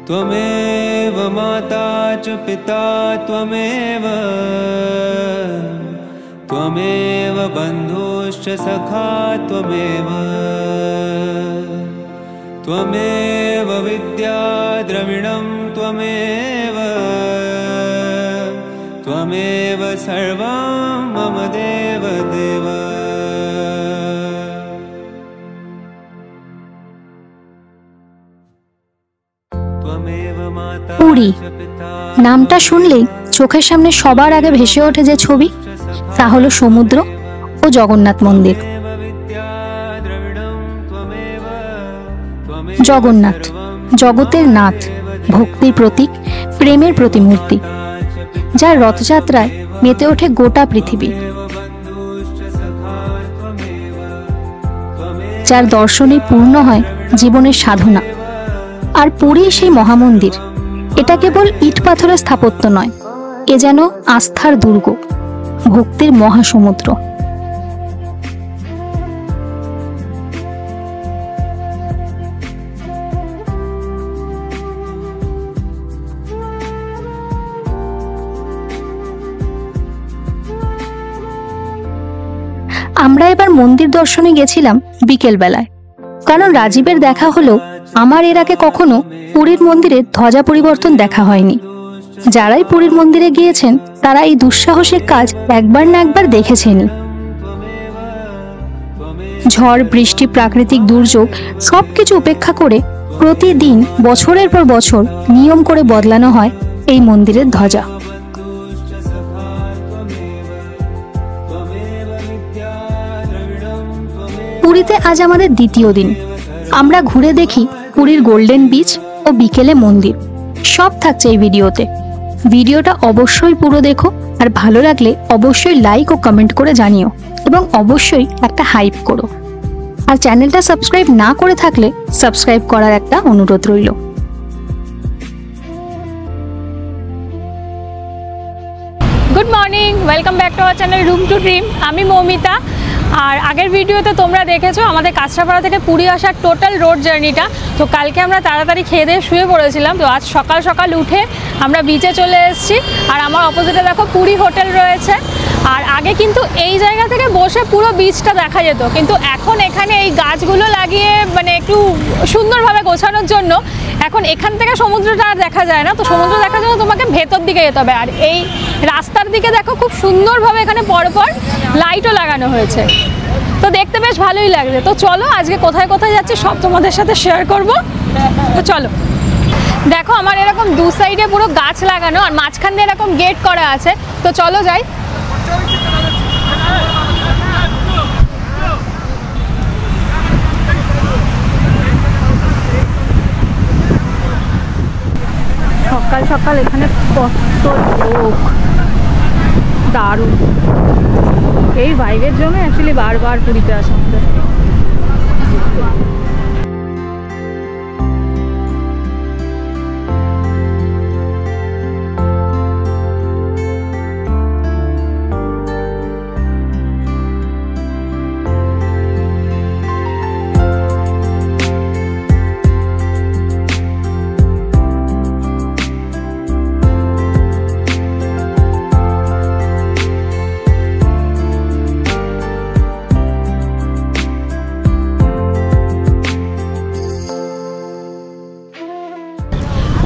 त्वमेव माता च पिता त्वमेव त्वमेव बन्धुश्च सखा त्वमेव त्वमेव विद्या द्रविणं त्वमेव त्वमेव सर्वं मम देव देव। পুরী নামটা শুনলেই চোখের সামনে সবার আগে ভেসে ওঠে যে ছবি, তা হলো সমুদ্র ও জগন্নাথ মন্দির। জগন্নাথ জগতের নাথ, ভক্তির প্রতীক, প্রেমের প্রতিমূর্তি, যার রথযাত্রায় মেতে ওঠে গোটা পৃথিবী, যার দর্শনে পূর্ণ হয় জীবনের সাধনা। আর পুরী সেই মহামন্দির, এটা কেবল ইট পাথরের স্থাপত্য নয়, এ যেন আস্থার দুর্গ, ভক্তির মহাসমুদ্র। আমরা এবার মন্দির দর্শনে গেছিলাম বিকেল বেলায়, কারণ রাজীবের দেখা হলো আমার এর আগে কখনো পুরীর মন্দিরে ধ্বজা পরিবর্তন দেখা হয়নি। যারাই পুরীর মন্দিরে গিয়েছেন তারা এই দুঃসাহসিক কাজ একবার না একবার দেখেছেনই। ঝড় বৃষ্টি প্রাকৃতিক দুর্যোগ সবকিছু উপেক্ষা করে প্রতিদিন বছরের পর বছর নিয়ম করে বদলানো হয় এই মন্দিরের ধ্বজা। পুরীতে আজ আমাদের দ্বিতীয় দিন। আমরা ঘুরে দেখি পুরীর গোল্ডেন বিচ ও বিকেলে মন্দির, সব থাকছে এই ভিডিওতে। ভিডিওটা অবশ্যই পুরো দেখো, আর ভালো লাগলে অবশ্যই লাইক ও কমেন্ট করে জানিও, এবং অবশ্যই একটা হাইপ করো। আর চ্যানেলটা সাবস্ক্রাইব না করে থাকলে সাবস্ক্রাইব করার একটা অনুরোধ রইল। Good morning, welcome back to our channel room to dream. আমি মৌমিতা। আর আগের ভিডিওতে তোমরা দেখেছো আমাদের কাঁচরাপাড়া থেকে পুরী আসার টোটাল রোড জার্নিটা। তো কালকে আমরা তাড়াতাড়ি খেয়ে দিয়ে শুয়ে পড়েছিলাম, তো আজ সকাল সকাল উঠে আমরা বিচে চলে এসেছি। আর আমার অপোজিটে দেখো পুরী হোটেল রয়েছে। আর আগে কিন্তু এই জায়গা থেকে বসে পুরো বিচটা দেখা যেত, কিন্তু এখন এখানে এই গাছগুলো লাগিয়ে মানে একটু সুন্দরভাবে গোছানোর জন্য এখন এখান থেকে সমুদ্রটা আর দেখা যায় না। তো সমুদ্র দেখার জন্য তোমাকে ভেতর দিকে যেতে হবে। আর এই রাস্তার দিকে দেখো খুব সুন্দরভাবে এখানে পরপর লাইটও লাগানো হয়েছে, তো দেখতে বেশ ভালোই লাগছে। তো চলো আজকে কোথায় কোথায় যাচ্ছি সব তোমাদের সাথে শেয়ার করব। তো চলো, দেখো আমার এরকম দু সাইডে পুরো গাছ লাগানো, আর মাঝখান দিয়ে এরকম গেট করা আছে। তো চলো যাই। সকাল সকাল এখানে কত লোক, দারুণ। এই ভাইবের জন্য অ্যাকচুয়ালি বারবার পুরীতে আসা আমাদের।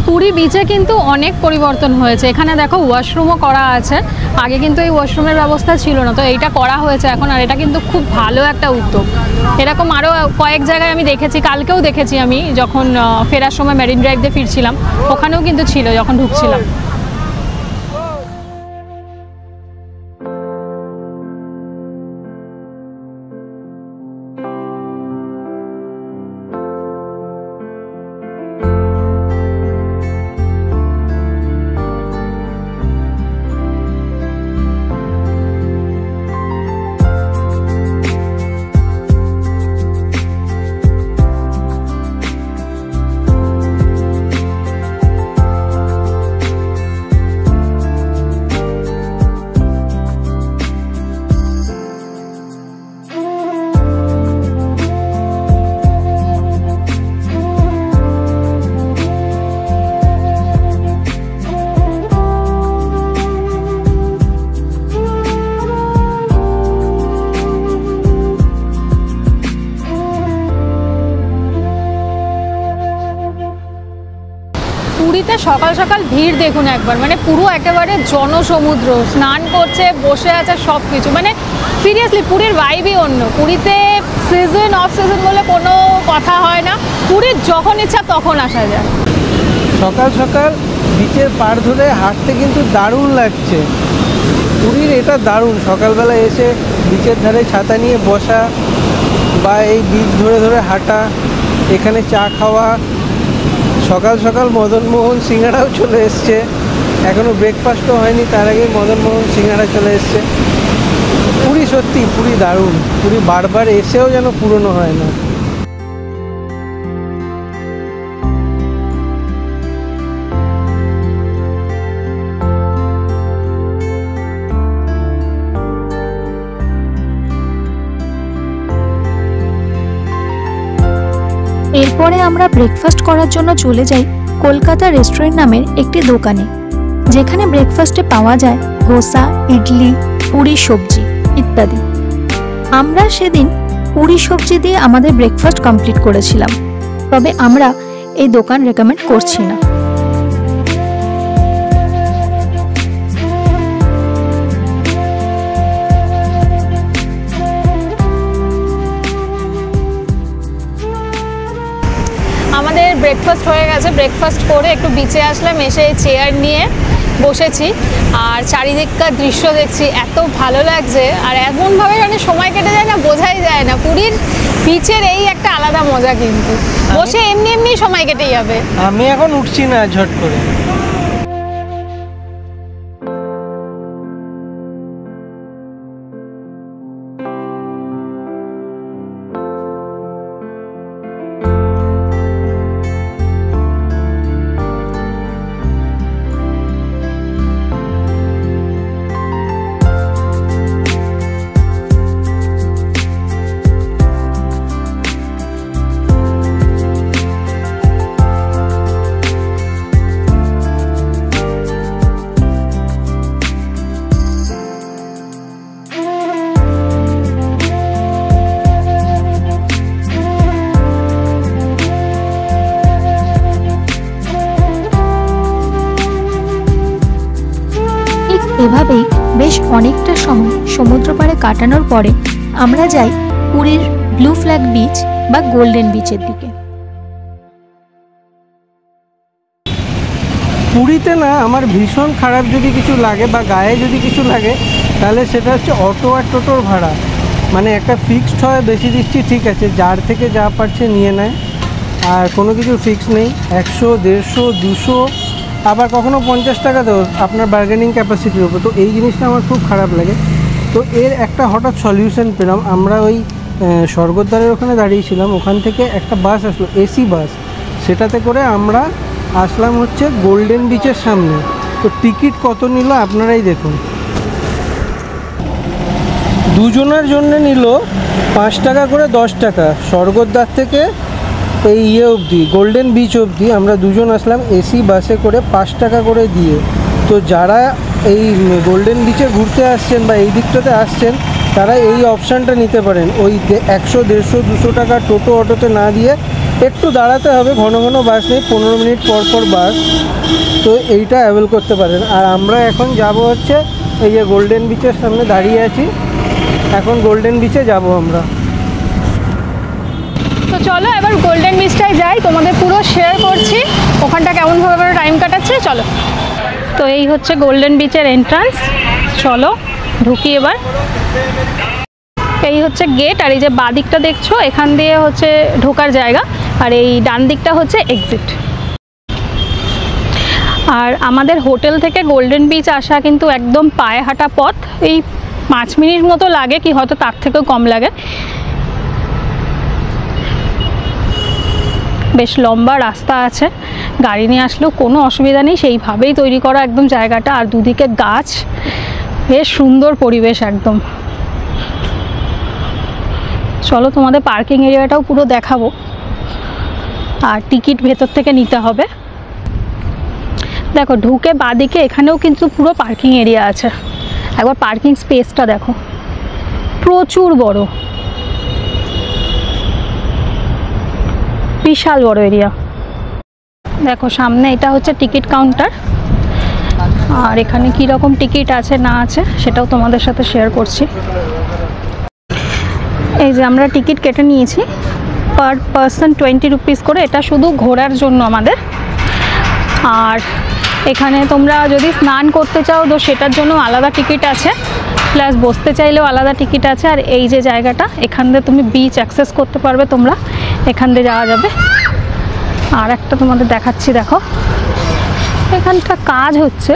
পুরী বিচে কিন্তু অনেক পরিবর্তন হয়েছে। এখানে দেখো ওয়াশরুমও করা আছে, আগে কিন্তু এই ওয়াশরুমের ব্যবস্থা ছিল না, তো এইটা করা হয়েছে এখন। আর এটা কিন্তু খুব ভালো একটা উদ্যোগ। এরকম আরও কয়েক জায়গায় আমি দেখেছি, কালকেও দেখেছি আমি যখন ফেরার সময় মেরিন ড্রাইভ দিয়ে ফিরছিলাম, ওখানেও কিন্তু ছিল যখন ঢুকছিলাম। পুরীতে সকাল সকাল ভিড় দেখুন একবার, মানে পুরো একেবারে জনসমুদ্র, স্নান করছে, বসে আছে, সব কিছু, মানে সিরিয়াসলি পুরীর ভাইবই অন্য। পুরীতে সিজন অফ সিজন বলে কোনো কথা হয় না, পুরীর যখন ইচ্ছা তখন আসা যায়। সকাল সকাল বিচের পাড় ধরে হাঁটতে কিন্তু দারুণ লাগছে। পুরীর এটা দারুণ, সকালবেলা এসে বিচের ধারে ছাতা নিয়ে বসা বা এই বিচ ধরে ধরে হাঁটা, এখানে চা খাওয়া। সকাল সকাল মদনমোহন সিঙ্গাড়াও চলে এসছে, এখনও ব্রেকফাস্টও হয়নি, তার আগে মদনমোহন সিঙ্গাড়া চলে এসছে। পুরী সত্যি, পুরী দারুণ। পুরী বারবার এসেও যেন পুরনো হয় না। এরপরে আমরা ব্রেকফাস্ট করার জন্য চলে যাই কলকাতা রেস্টুরেন্ট নামের একটি দোকানে, যেখানে ব্রেকফাস্টে পাওয়া যায় ধোসা, ইডলি, পুরি সবজি ইত্যাদি। আমরা সেদিন পুরি সবজি দিয়ে আমাদের ব্রেকফাস্ট কমপ্লিট করেছিলাম, তবে আমরা এই দোকান রেকমেন্ড করছি না। আমাদের ব্রেকফাস্ট হয়ে গেছে, ব্রেকফাস্ট করে একটু বিচে আসলাম, এসে চেয়ার নিয়ে বসেছি আর চারিদিককার দৃশ্য দেখছি, এত ভালো লাগছে। আর এমনভাবে মানে সময় কেটে যায় না, বোঝাই যায় না। পুরীর বিচের এই একটা আলাদা মজা, কিন্তু বসে এমনি এমনি সময় কেটে যাবে। আমি এখন উঠছি না ঝট করে। এভাবেই বেশ অনেকটা সময় সমুদ্র পাড়ে কাটানোর পরে আমরা যাই পুরীর ব্লু ফ্ল্যাগ বিচ বা গোল্ডেন বিচের দিকে। পুরীতে না আমার ভীষণ খারাপ যদি কিছু লাগে বা গায়ে যদি কিছু লাগে, তাহলে সেটা হচ্ছে অটো আর টোটোর ভাড়া। মানে একটা ফিক্সড হয়, বেশি দিচ্ছি ঠিক আছে, যার থেকে যা পারছে নিয়ে নেয়, আর কোনো কিছু ফিক্স নেই। 100, 150, 200, আবার কখনো 50 টাকা দেও আপনার বার্গেনিং ক্যাপাসিটির উপর। তো এই জিনিসটা আমার খুব খারাপ লাগে। তো এর একটা হঠাৎ সলিউশন পেলাম। আমরা ওই স্বর্গদ্বারের ওখানে দাঁড়িয়েছিলাম, ওখান থেকে একটা বাস আসলো, এসি বাস, সেটাতে করে আমরা আসলাম হচ্ছে গোল্ডেন বিচের সামনে। তো টিকিট কত নিল আপনারাই দেখুন। দুজনের জন্য নিল 5 টাকা করে, 10 টাকা। স্বর্গদ্বার থেকে এই অবধি গোল্ডেন বিচ অবধি আমরা দুজন আসলাম এসি বাসে করে 5 টাকা করে দিয়ে। তো যারা এই গোল্ডেন বিচে ঘুরতে আসছেন বা এই দিকটাতে আসছেন, তারা এই অপশানটা নিতে পারেন। ওই 100, 150, 200 টাকা টোটো অটোতে না দিয়ে একটু দাঁড়াতে হবে, ঘন ঘন বাস নেই, 15 মিনিট পর পর বাস। তো এইটা অ্যাভেল করতে পারেন। আর আমরা এখন যাব হচ্ছে এই যে গোল্ডেন বিচের সামনে দাঁড়িয়ে আছি, এখন গোল্ডেন বিচে যাব আমরা। তো চলো এবার গোল্ডেন বিচটায় যাই, তোমাদের পুরো শেয়ার করছি ওখানটা কেমনভাবে আমরা টাইম কাটাচ্ছি। চলো, তো এই হচ্ছে গোল্ডেন বিচের এন্ট্রান্স, চলো ঢুকি এবার। এই হচ্ছে গেট, আর এই যে বাঁ দিকটা দেখছো এখান দিয়ে হচ্ছে ঢোকার জায়গা, আর এই ডান দিকটা হচ্ছে এক্সিট। আর আমাদের হোটেল থেকে গোল্ডেন বিচ আসা কিন্তু একদম পায়ে হাঁটা পথ, এই 5 মিনিট মতো লাগে, কি হয়তো তার থেকেও কম লাগে। বেশ লম্বা রাস্তা আছে, গাড়ি নিয়ে আসলেও কোনো অসুবিধা নেই, সেইভাবেই তৈরি করা একদম জায়গাটা। আর দুদিকে গাছ, বেশ সুন্দর পরিবেশ একদম। চলো তোমাদের পার্কিং এরিয়াটাও পুরো দেখাবো। আর টিকিট ভেতর থেকে নিতে হবে। দেখো ঢুকে বাঁদিকে এখানেও কিন্তু পুরো পার্কিং এরিয়া আছে। একবার পার্কিং স্পেসটা দেখো, প্রচুর বড়, বিশাল বড় এরিয়া। দেখো সামনে এটা হচ্ছে টিকিট কাউন্টার, আর এখানে কি রকম টিকিট আছে না আছে সেটাও তোমাদের সাথে শেয়ার করছি। এই যে আমরা টিকিট কেটে নিয়েছি, পার পারসন 20 রুপিস করে, এটা শুধু ঘোরার জন্য আমাদের। আর এখানে তোমরা যদি স্নান করতে চাও তো সেটার জন্য আলাদা টিকিট আছে, প্লাস বসতে চাইলেও আলাদা টিকিট আছে। আর এই যে জায়গাটা, এখান দিয়ে তুমি বিচ অ্যাক্সেস করতে পারবে, তোমরা এখান দিয়ে যাওয়া যাবে। আর একটা তোমাদের দেখাচ্ছি, দেখো এখানটা কাজ হচ্ছে।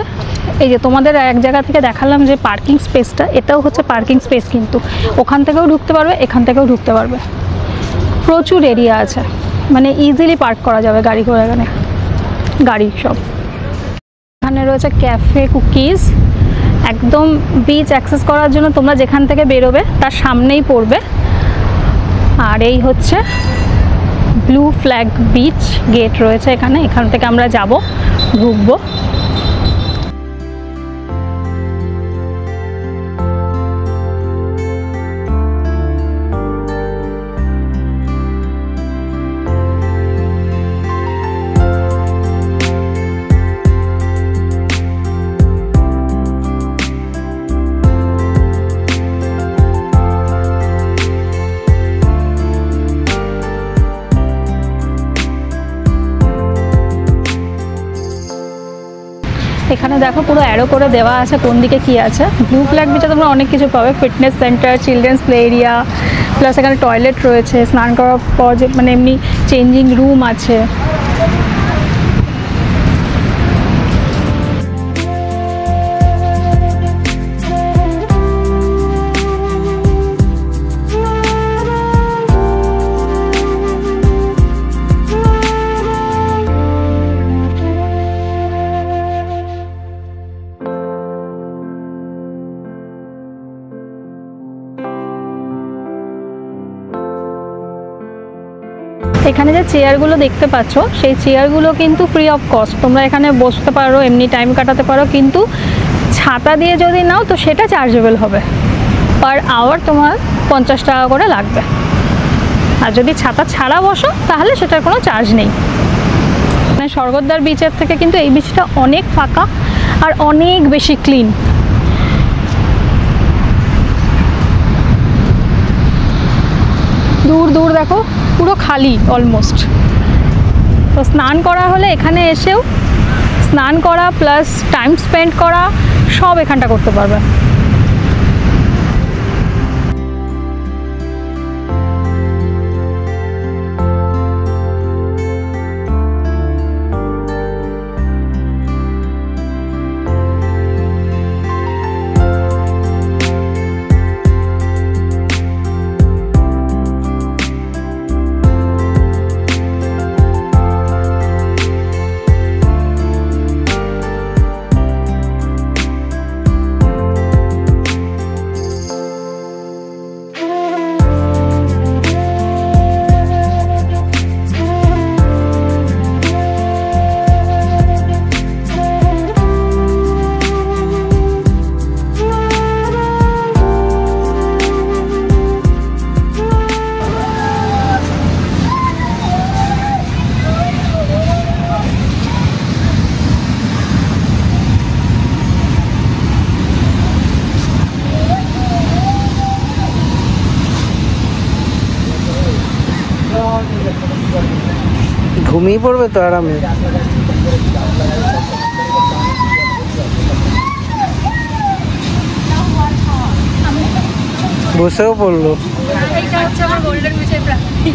এই যে তোমাদের এক জায়গা থেকে দেখালাম যে পার্কিং স্পেসটা, এটাও হচ্ছে পার্কিং স্পেস, কিন্তু ওখান থেকেও ঢুকতে পারবে, এখান থেকেও ঢুকতে পারবে। প্রচুর এরিয়া আছে, মানে ইজিলি পার্ক করা যাবে গাড়ি করে, এখানে গাড়ি সব। এখানে রয়েছে ক্যাফে, কুকিজ, একদম বিচ অ্যাক্সেস করার জন্য তোমরা যেখান থেকে বেরোবে তার সামনেই পড়বে। আর এই হচ্ছে ব্লু ফ্ল্যাগ বিচ গেট রয়েছে এখানে, এখান থেকে আমরা যাব, ঢুকবো। এখানে দেখো পুরো অ্যারো করে দেওয়া আছে কোন দিকে কি আছে। ব্লু ফ্ল্যাগ বিচে তোমরা অনেক কিছু পাবে, fitness centre, children's play area, plus এখানে টয়লেট রয়েছে, স্নান করার পর যে মানে এমনি চেঞ্জিং রুম আছে। এখানে যে চেয়ারগুলো দেখতে পাচ্ছ সেই চেয়ারগুলো কিন্তু ফ্রি অফ কস্ট, তোমরা এখানে বসতে পারো, এমনি টাইম কাটাতে পারো, কিন্তু ছাতা দিয়ে যদি নাও তো সেটা চার্জেবল হবে, পার আওয়ার তোমার 50 টাকা করে লাগবে। আর যদি ছাতা ছাড়া বসো তাহলে সেটার কোনো চার্জ নেই। মানে স্বর্গদ্বার বিচের থেকে কিন্তু এই বিচটা অনেক ফাঁকা আর অনেক বেশি ক্লিন। দূর দূর দেখো পুরো খালি অলমোস্ট। তো স্নান করা হলে এখানে এসেও স্নান করা প্লাস টাইম স্পেন্ড করা সব এখানটা করতে পারবে। ঘুমিয়ে পড়বে তো আরামে। বসেও পড়লো। এইটা হচ্ছে আমার গোল্ডেন বিচের প্রাপ্তি।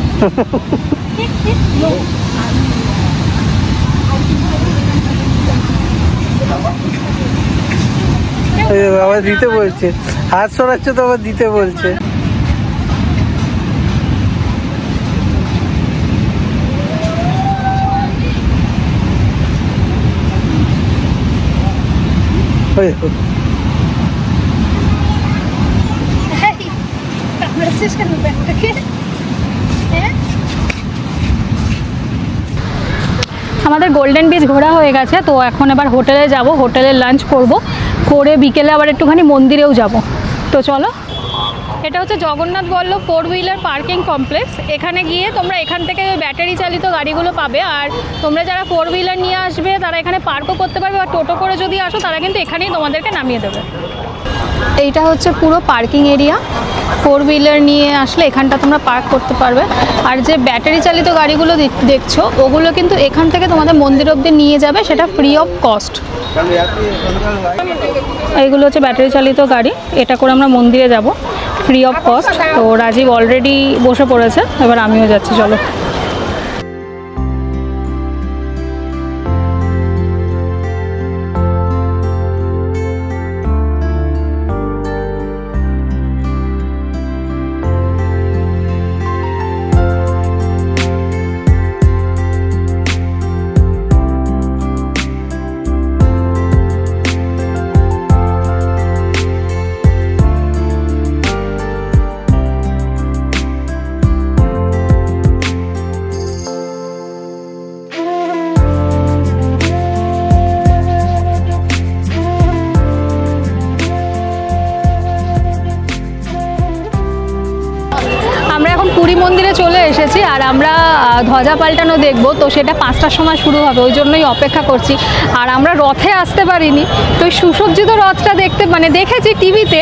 আবার দিতে বলছে, হাত সরাচ্ছে তো আবার দিতে বলছে। আমাদের গোল্ডেন বিচ ঘোরা হয়ে গেছে, তো এখন এবার হোটেলে যাব, হোটেলে লাঞ্চ করব, করে বিকেলে আবার একটুখানি মন্দিরেও যাব। তো চলো। এটা হচ্ছে Jagannath Ballabh 4 wheeler parking complex. এখানে গিয়ে তোমরা এখান থেকে ওই ব্যাটারি চালিত গাড়িগুলো পাবে, আর তোমরা যারা 4 হুইলার নিয়ে আসবে তারা এখানে পার্কও করতে পারবে, আর টোটো করে যদি আসো তারা কিন্তু এখানেই তোমাদেরকে নামিয়ে দেবে। এইটা হচ্ছে পুরো পার্কিং এরিয়া, 4 হুইলার নিয়ে আসলে এখানটা তোমরা পার্ক করতে পারবে। আর যে ব্যাটারি চালিত গাড়িগুলো দেখছো ওগুলো কিন্তু এখান থেকে তোমাদের মন্দির অবধি নিয়ে যাবে, সেটা ফ্রি অফ কস্ট। এইগুলো হচ্ছে ব্যাটারি চালিত গাড়ি, এটা করে আমরা মন্দিরে যাব ফ্রি অফ কস্ট। তো রাজীব অলরেডি বসে পড়েছে, এবার আমিও যাচ্ছি, চলো। পুরী মন্দিরে চলে এসেছি, আর আমরা ধ্বজা পাল্টানো দেখব, তো সেটা 5টার সময় শুরু হবে, ওই জন্যই অপেক্ষা করছি। আর আমরা রথে আসতে পারিনি, তো এই সুসজ্জিত রথটা দেখতে দেখেছি টিভিতে,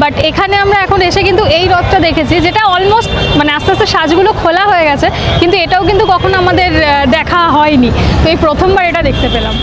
বাট এখানে আমরা এখন এসে কিন্তু এই রথটা দেখেছি, যেটা অলমোস্ট আস্তে আস্তে সাজগুলো খোলা হয়ে গেছে, কিন্তু এটাও কিন্তু কখনো আমাদের দেখা হয়নি, তো এই প্রথমবার এটা দেখতে পেলাম।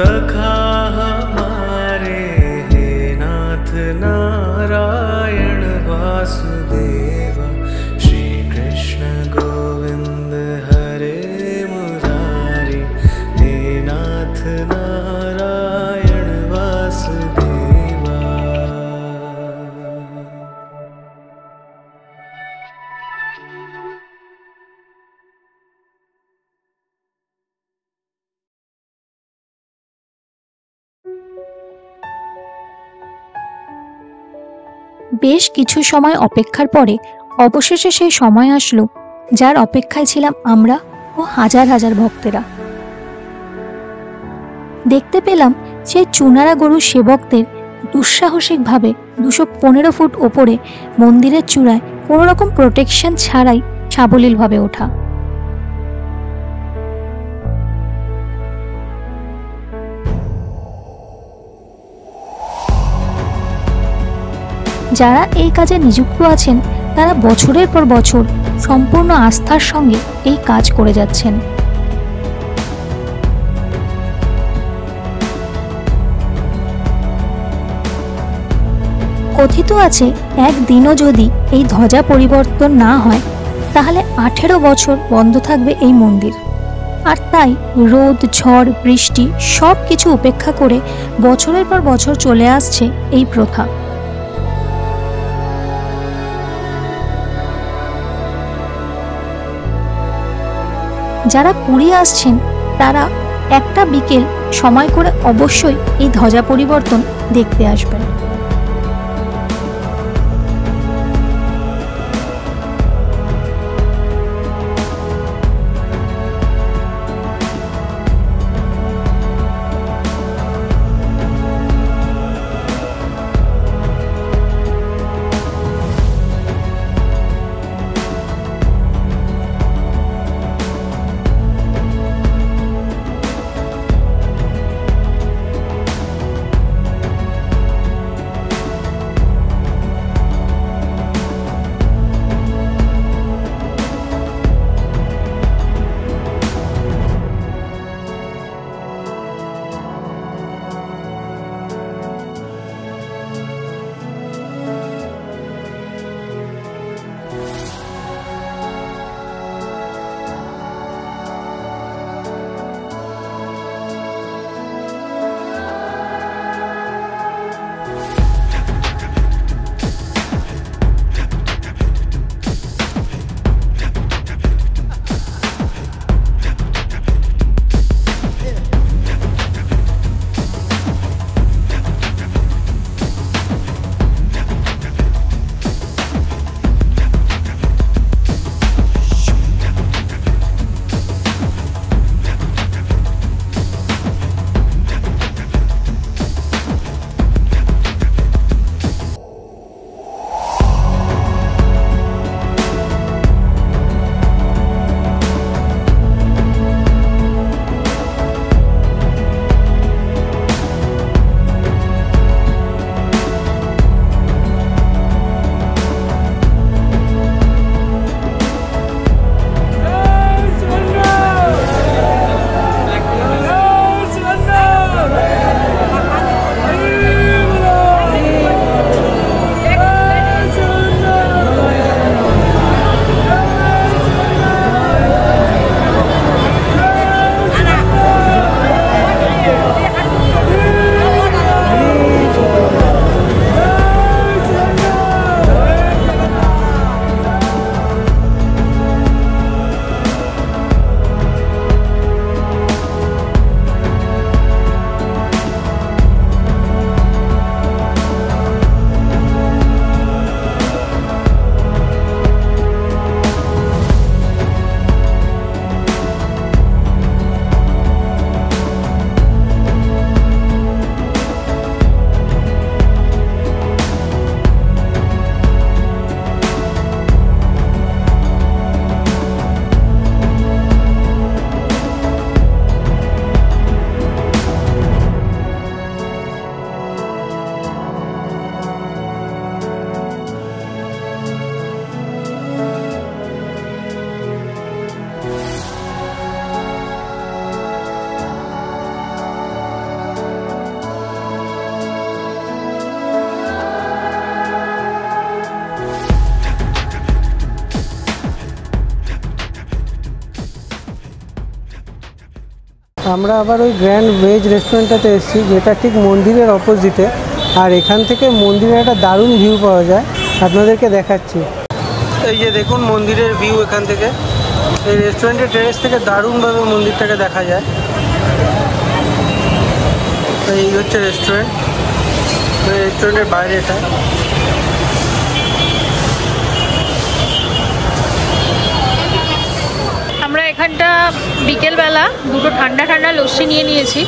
सखा हमारे हे नाथ नारायण वासुदेव श्री कृष्ण गोविंद हरे मुरारी हे नाथ नारायण वासुदेवा। বেশ কিছু সময় অপেক্ষার পরে অবশেষে সেই সময় আসলো যার অপেক্ষায় ছিলাম আমরা ও হাজার হাজার ভক্তেরা। দেখতে পেলাম সেই চুনারা গরু সেবকদের দুঃসাহসিকভাবে 215 ফুট ওপরে মন্দিরের চূড়ায় কোনো রকম প্রোটেকশন ছাড়াই সাবলীলভাবে ওঠা। যারা এই কাজে নিযুক্ত আছেন তারা বছরের পর বছর সম্পূর্ণ আস্থার সঙ্গে এই কাজ করে যাচ্ছেন। কথিত আছে একদিনও যদি এই ধ্বজা পরিবর্তন না হয় তাহলে 18 বছর বন্ধ থাকবে এই মন্দির। আর তাই রোদ, ঝড়, বৃষ্টি সব কিছু উপেক্ষা করে বছরের পর বছর চলে আসছে এই প্রথা। যারা পুরী আসছেন তারা একটা বিকেল সময় করে অবশ্যই এই ধ্বজা পরিবর্তন দেখতে আসবেন। আমরা আবার ওই গ্র্যান্ড ভেজ রেস্টুরেন্টটাতে এসেছি, যেটা ঠিক মন্দিরের অপোজিটে। আর এখান থেকে মন্দিরের একটা দারুণ ভিউ পাওয়া যায়, আপনাদেরকে দেখাচ্ছি। এই যে দেখুন মন্দিরের ভিউ এখান থেকে, এই রেস্টুরেন্টের টেরেস থেকে দারুণভাবে মন্দিরটাকে দেখা যায়। এই হচ্ছে রেস্টুরেন্ট, রেস্টুরেন্টের বাইরে এটা। আমরা এখানটা বিকেলবেলা দুটো ঠান্ডা ঠান্ডা লস্যি নিয়ে নিয়েছি,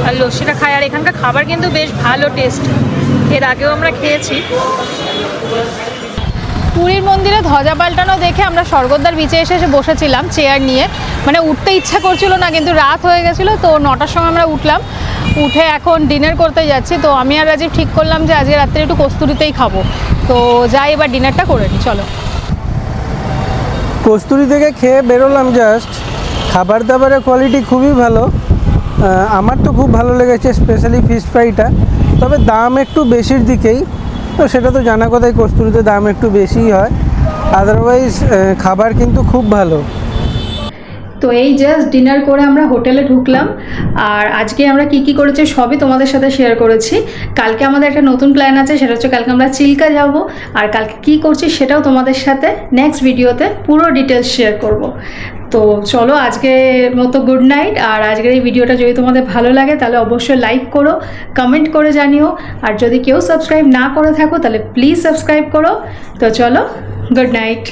আর লস্যিটা খাই। আর এখানকার খাবার কিন্তু বেশ ভালো টেস্ট, এর আগেও আমরা খেয়েছি। পুরীর মন্দিরে ধ্বজা পাল্টানো দেখে আমরা স্বর্গদ্বার বিচে এসে বসেছিলাম চেয়ার নিয়ে, মানে উঠতে ইচ্ছা করছিল না, কিন্তু রাত হয়ে গেছিলো। তো 9টার সময় আমরা উঠলাম, উঠে এখন ডিনার করতে যাচ্ছি। তো আমি আর রাজীব ঠিক করলাম যে আজকে রাত্রে একটু কস্তুরিতেই খাবো। তো যাই এবার ডিনারটা করে নিই, চলো। কস্তুরি থেকে খেয়ে বেরোলাম জাস্ট। খাবার দাবারের কোয়ালিটি খুবই ভালো, আমার তো খুব ভালো লেগেছে, স্পেশালি ফিশ ফ্রাইটা। তবে দাম একটু বেশির দিকেই, তো সেটা তো জানা কথাই, কস্তুরিতে দাম একটু বেশিই হয়। আদারওয়াইজ খাবার কিন্তু খুব ভালো। তো তো এই জাস্ট ডিনার করে আমরা হোটেলে ঢুকলাম, আর আজকে আমরা কি করেছি সবই তোমাদের সাথে শেয়ার করেছি। কালকে আমাদের একটা নতুন প্ল্যান আছে, সেটা হচ্ছে কালকে আমরা চিল্কা যাব, আর কালকে কি করছি সেটাও তোমাদের সাথে নেক্সট ভিডিওতে পুরো ডিটেলস শেয়ার করব। তো চলো আজকে মতো গুড নাইট। আর আজকের এই ভিডিওটা যদি তোমাদের ভালো লাগে তাহলে অবশ্যই লাইক করো, কমেন্ট করে জানিও, আর যদি কেউ সাবস্ক্রাইব না করে থাকো তাহলে প্লিজ সাবস্ক্রাইব করো। তো চলো, গুড নাইট।